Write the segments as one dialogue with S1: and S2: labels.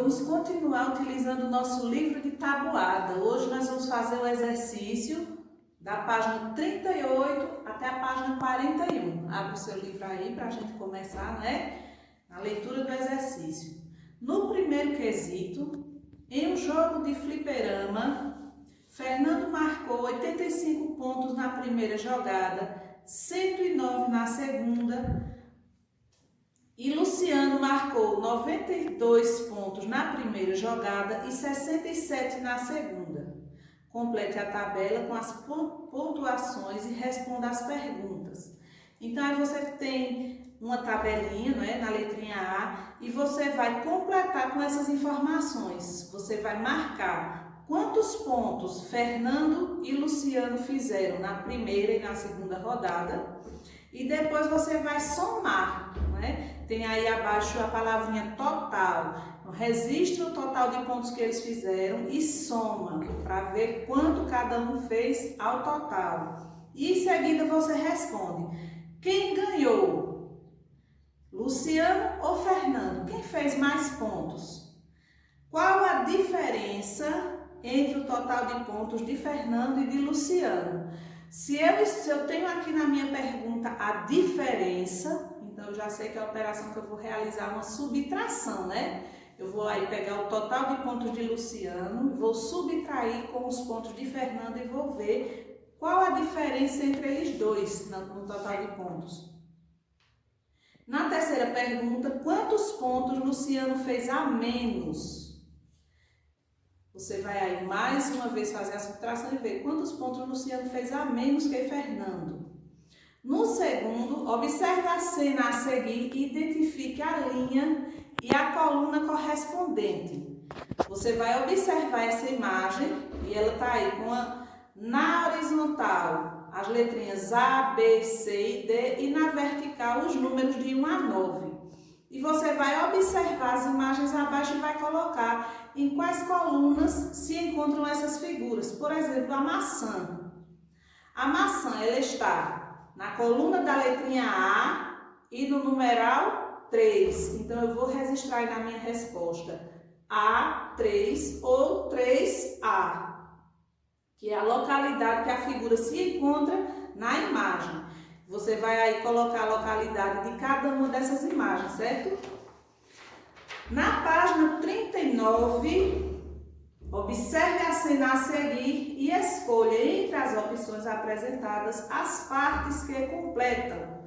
S1: vamos continuar utilizando o nosso livro de tabuada. Hoje nós vamos fazer o exercício da página 38 até a página 41. Abre o seu livro aí para a gente começar, a leitura do exercício. No primeiro quesito, em um jogo de fliperama, Fernando marcou 85 pontos na primeira jogada, 109 na segunda, e Luciano marcou 92 pontos na primeira jogada e 67 na segunda. Complete a tabela com as pontuações e responda as perguntas. Então, aí você tem uma tabelinha, na letrinha A, e você vai completar com essas informações. Você vai marcar quantos pontos Fernando e Luciano fizeram na primeira e na segunda rodada. E depois você vai somar, Tem aí abaixo a palavrinha total. Então, registra o total de pontos que eles fizeram e soma para ver quanto cada um fez ao total. E em seguida você responde: quem ganhou? Luciano ou Fernando? Quem fez mais pontos? Qual a diferença entre o total de pontos de Fernando e de Luciano? Se eu tenho aqui na minha pergunta a diferença, então eu já sei que a operação que eu vou realizar é uma subtração, Eu vou aí pegar o total de pontos de Luciano, vou subtrair com os pontos de Fernando e vou ver qual a diferença entre eles dois no total de pontos. Na terceira pergunta, quantos pontos Luciano fez a menos? Você vai aí mais uma vez fazer a subtração e ver quantos pontos Luciano fez a menos que Fernando. No segundo, observe a cena a seguir e identifique a linha e a coluna correspondente. Você vai observar essa imagem e ela está aí na horizontal as letrinhas A, B, C e D e na vertical os números de 1 a 9. E você vai observar as imagens abaixo e vai colocar em quais colunas se encontram essas figuras. Por exemplo, a maçã. A maçã, ela está na coluna da letrinha A e no numeral 3. Então, eu vou registrar aí na minha resposta A3 ou 3A, que é a localidade que a figura se encontra na imagem. Você vai aí colocar a localidade de cada uma dessas imagens, certo? Na página 39, observe a cena a seguir e escolha entre as opções apresentadas as partes que completam.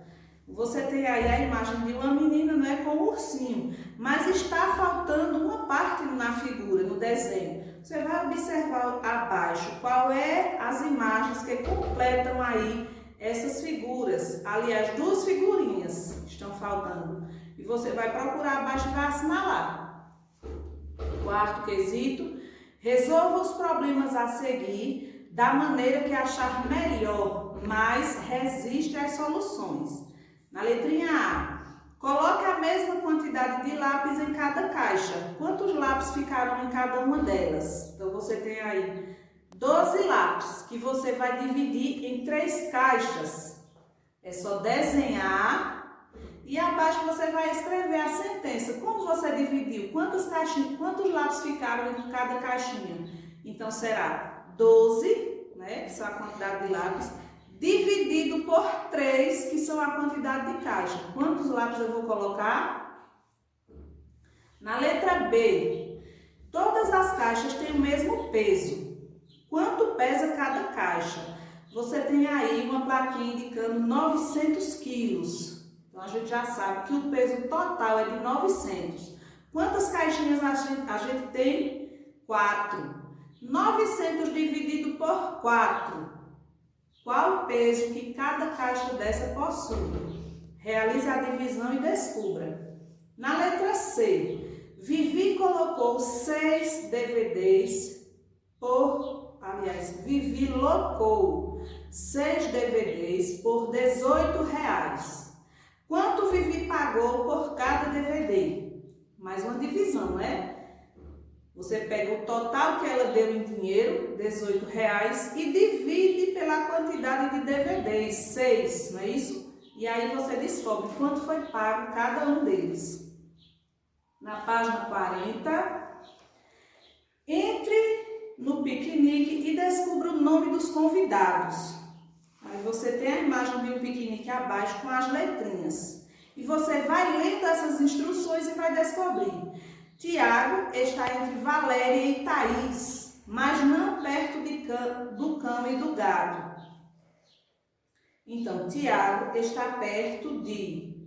S1: Você tem aí a imagem de uma menina, com um ursinho, mas está faltando uma parte na figura, no desenho. Você vai observar abaixo qual é as imagens que completam aí essas figuras. Aliás, 2 figurinhas estão faltando. E você vai procurar abaixo e vai assinalar. Quarto quesito, resolva os problemas a seguir da maneira que achar melhor, mas registre as soluções. Na letrinha A, coloque a mesma quantidade de lápis em cada caixa. Quantos lápis ficaram em cada uma delas? Então, você tem aí 12 lápis que você vai dividir em 3 caixas. É só desenhar e abaixo você vai escrever a sentença. Como você dividiu? Quantos lápis ficaram em cada caixinha? Então, será 12, que são a quantidade de lápis, dividido por 3, que são a quantidade de caixa. Quantos lápis eu vou colocar? Na letra B, todas as caixas têm o mesmo peso. Quanto pesa cada caixa? Você tem aí uma plaquinha indicando 900 quilos. Então, a gente já sabe que o peso total é de 900. Quantas caixinhas a gente tem? 4. 900 dividido por 4. Qual o peso que cada caixa dessa possui? Realize a divisão e descubra. Na letra C, Vivi colocou 6 DVDs Vivi locou 6 DVDs por R$18. Quanto Vivi pagou por cada DVD? Mais uma divisão, Você pega o total que ela deu em dinheiro, R$18, e divide pela quantidade de DVDs, 6, não é isso? E aí você descobre quanto foi pago cada um deles. na página 40. Entre no piquenique e descubra o nome dos convidados. Aí você tem a imagem de um piquenique abaixo com as letrinhas. E você vai lendo essas instruções e vai descobrir. Tiago está entre Valéria e Thaís, mas não perto do cão e do gato. Então, Tiago está perto de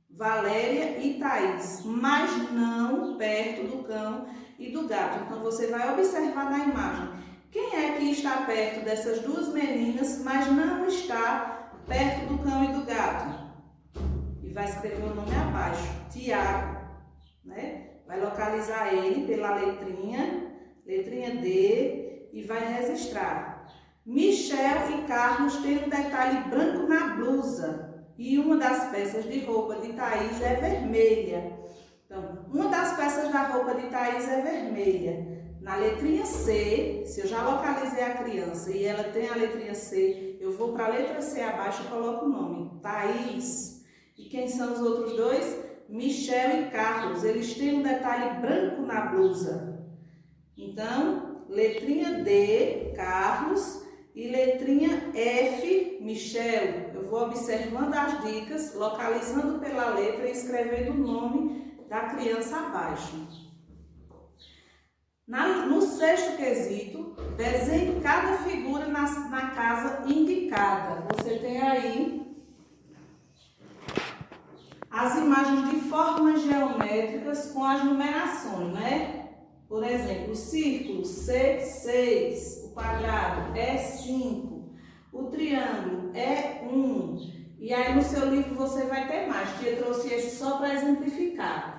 S1: Valéria e Thaís, mas não perto do cão e do gato. Então, você vai observar na imagem. Quem é que está perto dessas duas meninas, mas não está perto do cão e do gato? E vai escrever o nome abaixo, Tiago, né? Vai localizar ele pela letrinha D, e vai registrar. Michel e Carlos têm um detalhe branco na blusa e uma das peças de roupa de Thaís é vermelha. Então, uma das peças da roupa de Thaís é vermelha. Na letrinha C, se eu já localizei a criança e ela tem a letrinha C, eu vou para a letra C abaixo e coloco o nome, Thaís. E quem são os outros dois? Michel e Carlos, eles têm um detalhe branco na blusa. Então, letrinha D, Carlos, e letrinha F, Michel. Eu vou observando as dicas, localizando pela letra e escrevendo o nome da criança abaixo. No sexto quesito, desenhe cada figura na casa indicada. Você tem aí as imagens de formas geométricas com as numerações, né? Por exemplo, o círculo C6, o quadrado E5, o triângulo E1. E aí no seu livro você vai ter mais. Tia trouxe esse só para exemplificar.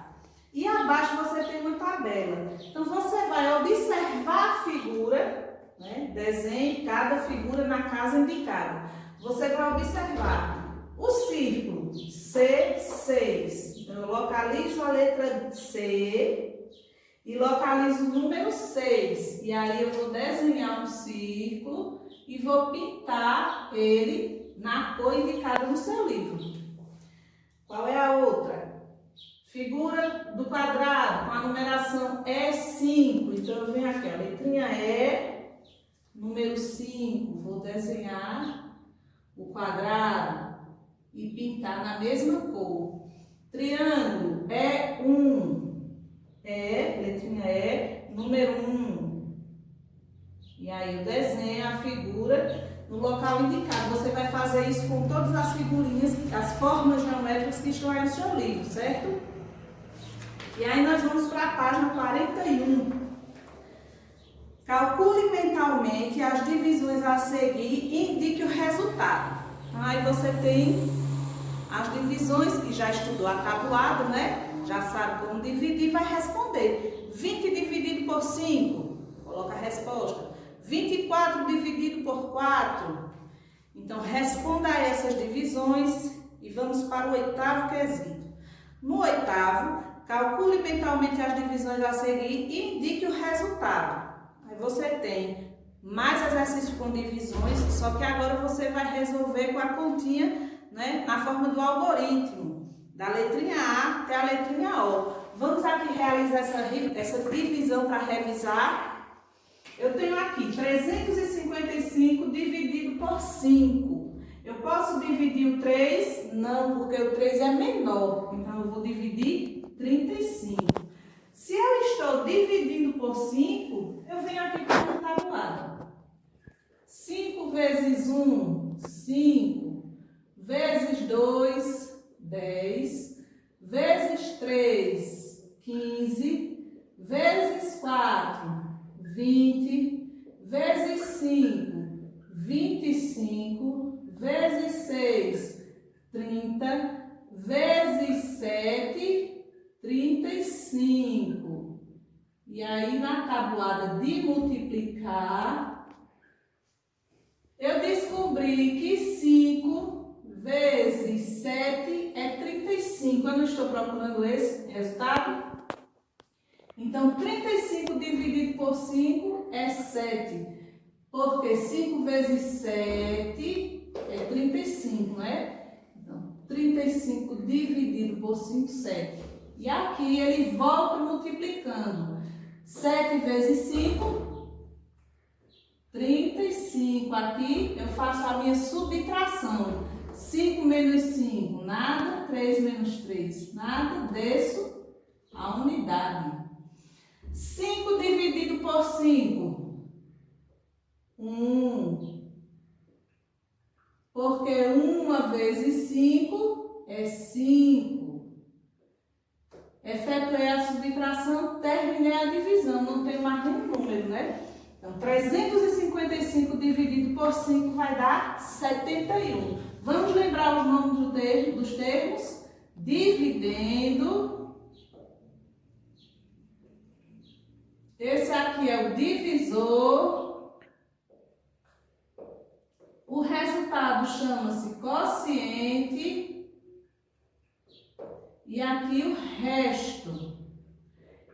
S1: E abaixo você tem uma tabela. Então você vai observar a figura, né? Desenhe cada figura na casa indicada. Você vai observar o círculo C6. Então, eu localizo a letra C e localizo o número 6. E aí eu vou desenhar um círculo e vou pintar ele na cor indicada no seu livro. Qual é a outra? Figura do quadrado com a numeração E5. Então eu venho aqui, a letrinha E, número 5. Vou desenhar o quadrado e pintar na mesma cor. Triângulo E1, letrinha E, número 1. E aí eu desenho a figura no local indicado. Você vai fazer isso com todas as figurinhas, as formas geométricas que estão aí no seu livro, certo? E aí nós vamos para a página 41. Calcule mentalmente as divisões a seguir e indique o resultado. Aí você tem as divisões, que já estudou a tabuada, né? Já sabe como dividir, vai responder. 20 dividido por 5, coloca a resposta. 24 dividido por 4. Então, responda a essas divisões e vamos para o oitavo quesito. No oitavo, calcule mentalmente as divisões a seguir e indique o resultado. Aí você tem mais exercícios com divisões, só que agora você vai resolver com a continha, né, na forma do algoritmo, da letrinha A até a letrinha O. Vamos aqui realizar essa divisão para revisar. Eu tenho aqui 355 dividido por 5. Eu posso dividir o 3? Não, porque o 3 é menor. Então, eu vou dividir 35. Se eu estou dividindo por 5, eu venho aqui para o tabuado. 5 vezes 1, 5. Vezes 2, 10. Vezes 3, 15. Vezes 4, 20. Vezes 5, 25. Vezes 6, 30. Vezes 7, 35. E aí, na tabuada de multiplicar, eu descobri que 5 vezes 7 é 35. Eu não estou procurando esse resultado? Então, 35 dividido por 5 é 7. Porque 5 vezes 7 é 35, não é? Então, 35 dividido por 5, 7. E aqui ele volta multiplicando. 7 vezes 5, 35. Aqui eu faço a minha subtração. 5 menos 5, nada. 3 menos 3, nada. Desço a unidade. 5 dividido por 5, 1. Porque 1 vezes 5 é 5. Efetuei a subtração, terminei a divisão. Não tem mais nenhum número, né? Então, 355 dividido por 5 vai dar 71. Vamos lembrar os nomes dos termos? Dividendo. Esse aqui é o divisor. O resultado chama-se quociente. E aqui o resto.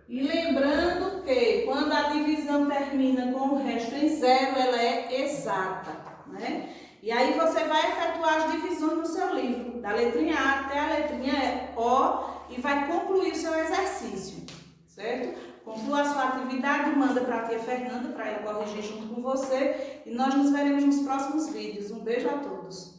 S1: E lembrando que quando a divisão termina com o resto em zero, ela é exata, né? E aí você vai efetuar as divisões no seu livro, da letrinha A até a letrinha O, e vai concluir o seu exercício, certo? Conclua a sua atividade, manda para a tia Fernanda, para ela corrigir junto com você, e nós nos veremos nos próximos vídeos. Um beijo a todos!